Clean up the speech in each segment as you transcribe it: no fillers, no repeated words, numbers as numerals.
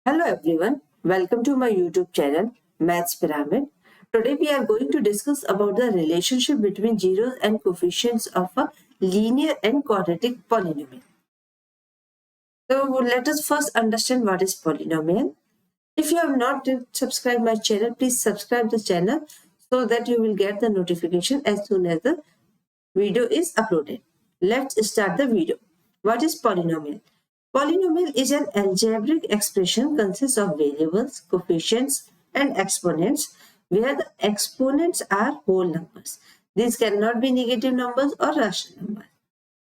Hello everyone, welcome to my YouTube channel Maths Pyramid. Today we are going to discuss about the relationship between zeros and coefficients of a linear and quadratic polynomial. So let us first understand what is polynomial. If you have not subscribed my channel, please subscribe the channel so that you will get the notification as soon as the video is uploaded. Let's start the video. What is polynomial? Polynomial is an algebraic expression consists of variables, coefficients, and exponents where the exponents are whole numbers. These cannot be negative numbers or rational numbers.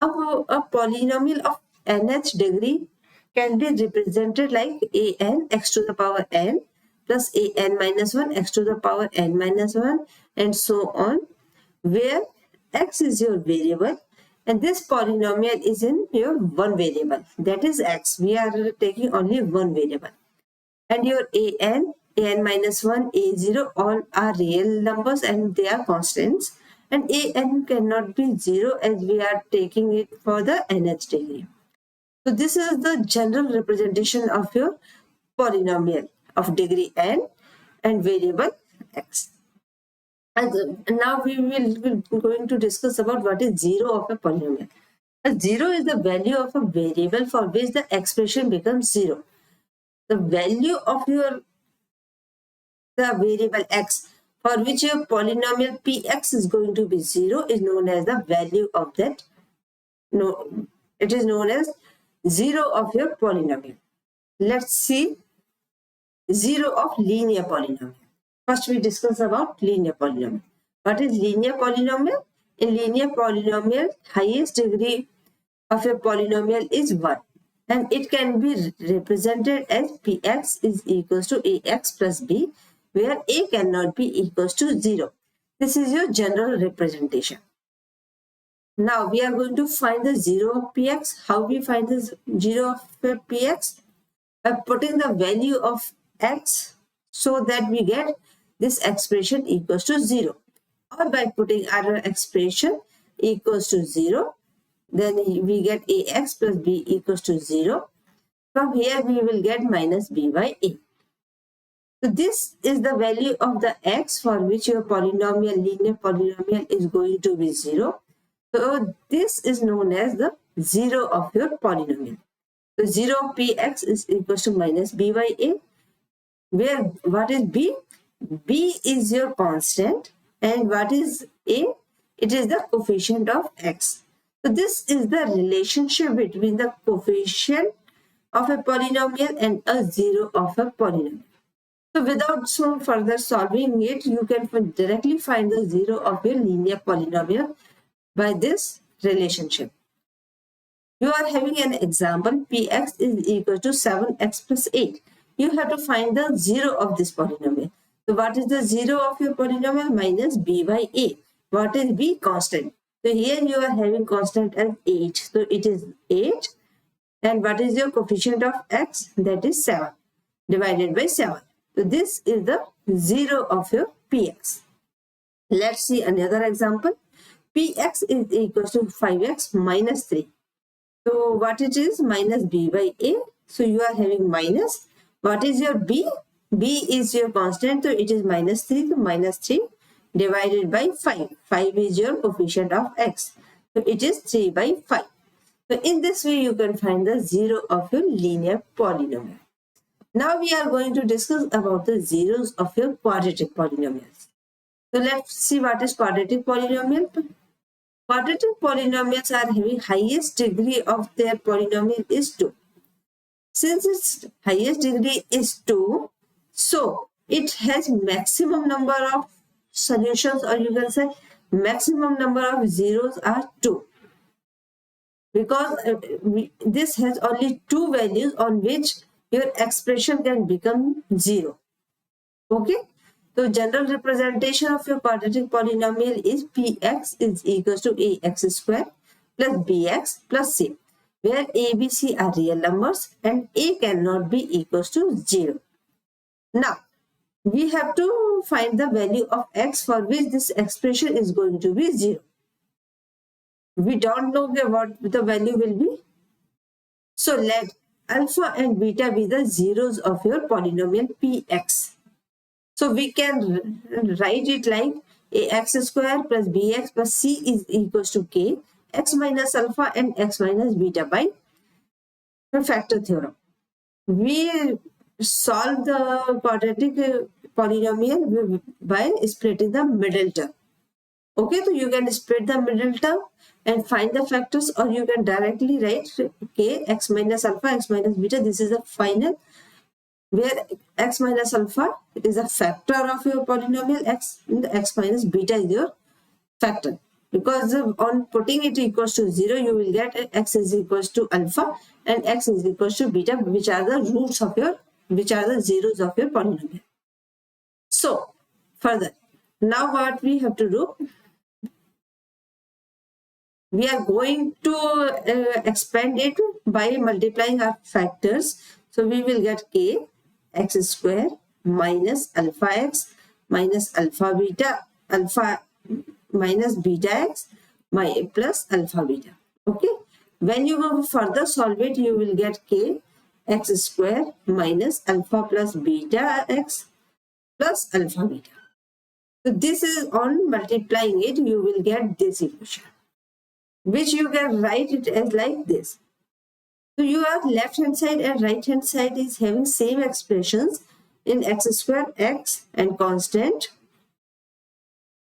A polynomial of nth degree can be represented like an x to the power n plus an minus 1 x to the power n minus 1 and so on, where x is your variable and this polynomial is in your one variable, that is x. We are taking only one variable. And your an minus 1, a0 all are real numbers and they are constants. And an cannot be 0 as we are taking it for the nth degree. So this is the general representation of your polynomial of degree n and variable x. And now we will be going to discuss about what is zero of a polynomial. A zero is the value of a variable for which the expression becomes zero. The value of the variable x for which your polynomial px is going to be zero is known as the value of that. No, it is known as zero of your polynomial. Let's see zero of linear polynomial. First, we discuss about linear polynomial. What is linear polynomial? In linear polynomial, highest degree of a polynomial is 1 and it can be represented as px is equals to ax plus b, where a cannot be equals to 0. This is your general representation. Now we are going to find the zero of px. How we find the zero of px? By putting the value of x so that we get this expression equals to 0, or by putting our expression equals to 0, then we get ax plus b equals to 0. From here we will get minus b by a. So this is the value of the x for which your polynomial, linear polynomial is going to be 0. So this is known as the zero of your polynomial. So 0 of px is equals to minus b by a, where what is b? B is your constant and what is a? It is the coefficient of x. So this is the relationship between the coefficient of a polynomial and a zero of a polynomial. So without further solving it, you can directly find the zero of your linear polynomial by this relationship. You are having an example, px is equal to 7x plus 8. You have to find the zero of this polynomial. So what is the zero of your polynomial? Minus b by a. What is b? Constant. So here you are having constant as 8. So it is 8. And what is your coefficient of x? That is 7 divided by 7. So this is the zero of your px. Let's see another example. Px is equal to 5x minus 3. So what it is? Minus b by a. So you are having minus. What is your b? B is your constant. So it is minus 3. So minus 3 divided by 5. 5 is your coefficient of x. So it is 3 by 5. So in this way you can find the zero of your linear polynomial. Now we are going to discuss about the zeros of your quadratic polynomials. So let's see what is quadratic polynomial. Quadratic polynomials are having highest degree of their polynomial is 2. Since its highest degree is 2, so it has maximum number of solutions, or you can say maximum number of zeros are 2. Because this has only 2 values on which your expression can become 0. Okay. So general representation of your quadratic polynomial is px is equals to ax square plus bx plus c, where a, b, c are real numbers and a cannot be equals to 0. Now, we have to find the value of x for which this expression is going to be 0. We don't know what the value will be. So let alpha and beta be the zeros of your polynomial px. So we can write it like ax square plus bx plus c is equals to k, x minus alpha and x minus beta by factor theorem. We solve the quadratic polynomial by splitting the middle term. Okay, so you can split the middle term and find the factors, or you can directly write k x minus alpha x minus beta. This is the final, where x minus alpha is a factor of your polynomial x, and x minus beta is your factor. Because on putting it equals to 0, you will get x is equals to alpha and x is equals to beta, which are the roots of your, which are the zeros of your polynomial. So further, now what we have to do, we are going to expand it by multiplying our factors. So we will get k x square minus alpha x minus alpha beta, alpha minus beta x plus alpha beta. Okay, when you go further solve it, you will get k x square minus alpha plus beta x plus alpha beta. So this is, on multiplying it, you will get this equation, which you can write it as like this. So your left hand side and right hand side is having same expressions in x square, x and constant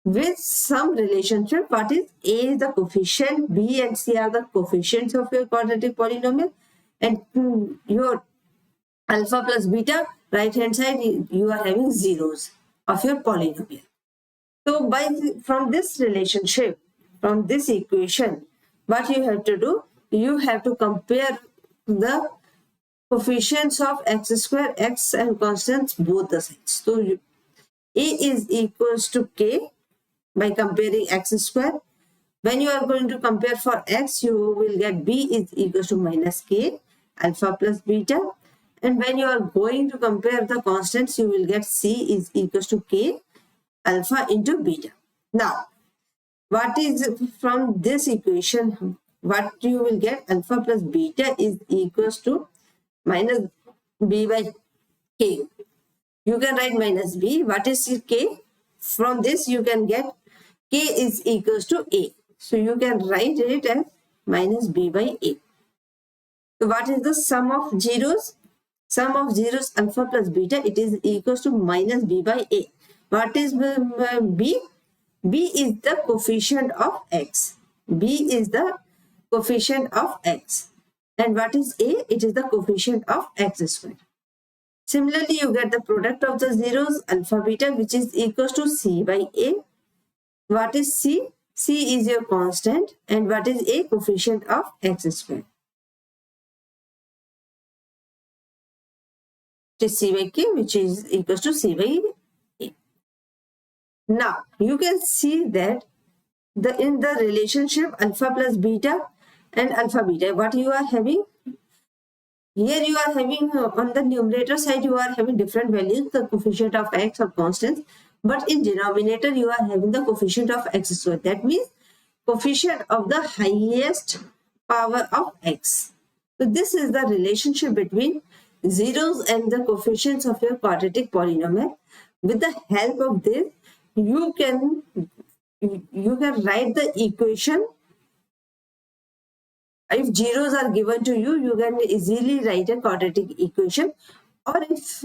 with some relationship. What is a is the coefficient, b and c are the coefficients of your quadratic polynomial, and your alpha plus beta, right hand side, you are having zeros of your polynomial. So from this relationship, from this equation, what you have to do, you have to compare the coefficients of x square, x and constants, both the sides. So a is equals to k by comparing x square. When you are going to compare for x, you will get b is equals to minus k alpha plus beta. And when you are going to compare the constants, you will get c is equals to k alpha into beta. Now, what is from this equation, what you will get, alpha plus beta is equals to minus b by k. You can write minus b. What is k? From this you can get k is equals to a. So you can write it as minus b by a. So what is the sum of zeros? Sum of zeros alpha plus beta, it is equals to minus b by a. What is b? B is the coefficient of x. B is the coefficient of x. And what is a? It is the coefficient of x square. Similarly, you get the product of the zeros alpha beta, which is equals to c by a. What is c? C is your constant, and what is a? Coefficient of x square. It is c by k, which is equals to c by a. Now you can see that in the relationship alpha plus beta and alpha beta, what you are having here, you are having on the numerator side, you are having different values, the coefficient of x or constants, but in denominator you are having the coefficient of x square. That means coefficient of the highest power of x. So this is the relationship between zeros and the coefficients of your quadratic polynomial. With the help of this, you can write the equation. If zeros are given to you, you can easily write a quadratic equation. Or if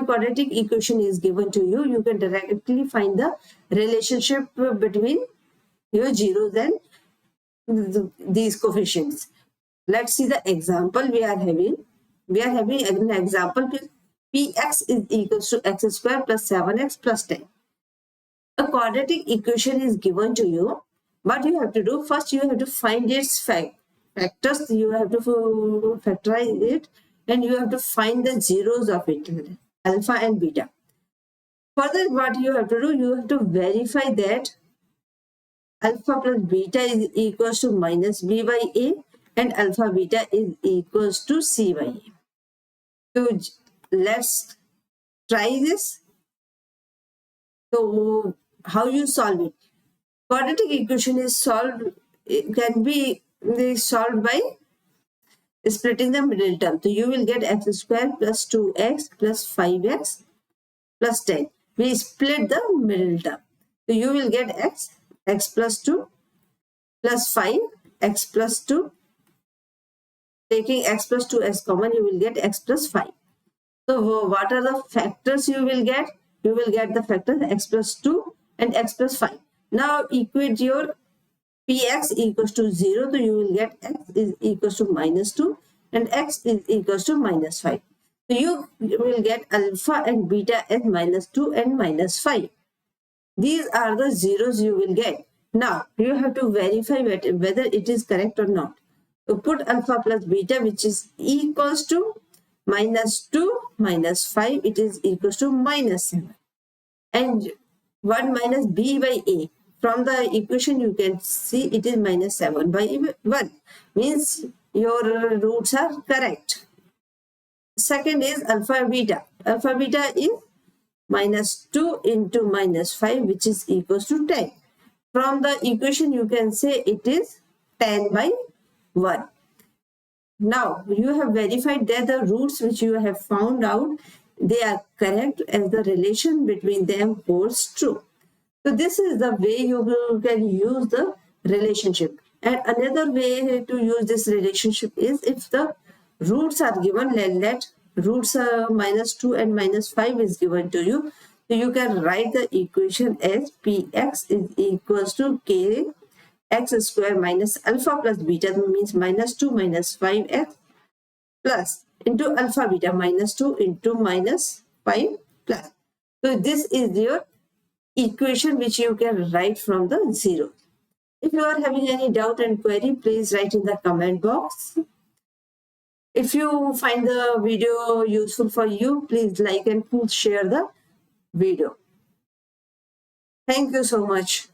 quadratic equation is given to you, you can directly find the relationship between your zeros and these coefficients. Let's see the example we are having. We are having an example. Px is equals to x square plus 7x plus 10. A quadratic equation is given to you. What you have to do, first you have to find its factors. You have to factorize it, and you have to find the zeros of it, alpha and beta. Further, what you have to do, you have to verify that alpha plus beta is equals to minus b by a, and alpha beta is equals to c by a. So let's try this. So how you solve it? Quadratic equation is solved, it can be solved by splitting the middle term. So you will get x square plus 2x plus 5x plus 10. We split the middle term. So you will get x plus 2 plus 5, x plus 2. Taking x plus 2 as common, you will get x plus 5. So what are the factors you will get? You will get the factors x plus 2 and x plus 5. Now equate your px equals to 0. So you will get x is equals to minus 2 and x is equals to minus 5. So you will get alpha and beta as minus 2 and minus 5. These are the zeros you will get. Now you have to verify whether it is correct or not. So put alpha plus beta, which is equals to minus 2 minus 5, it is equals to minus 7. And 1 minus b by a. From the equation you can see it is minus 7 by 1. Means your roots are correct. Second is alpha beta. Alpha beta is minus 2 into minus 5, which is equals to 10. From the equation you can say it is 10 by 1. Now you have verified that the roots which you have found out, they are correct as the relation between them holds true. So this is the way you can use the relationship. And another way to use this relationship is if the roots are given, let roots minus 2 and minus 5 is given to you. So you can write the equation as px is equals to k x square minus alpha plus beta, means minus 2 minus 5x plus into alpha beta minus 2 into minus 5 plus. So this is your equation which you can write from the zero. If you are having any doubt and query, please write in the comment box. If you find the video useful for you, please like and share the video. Thank you so much.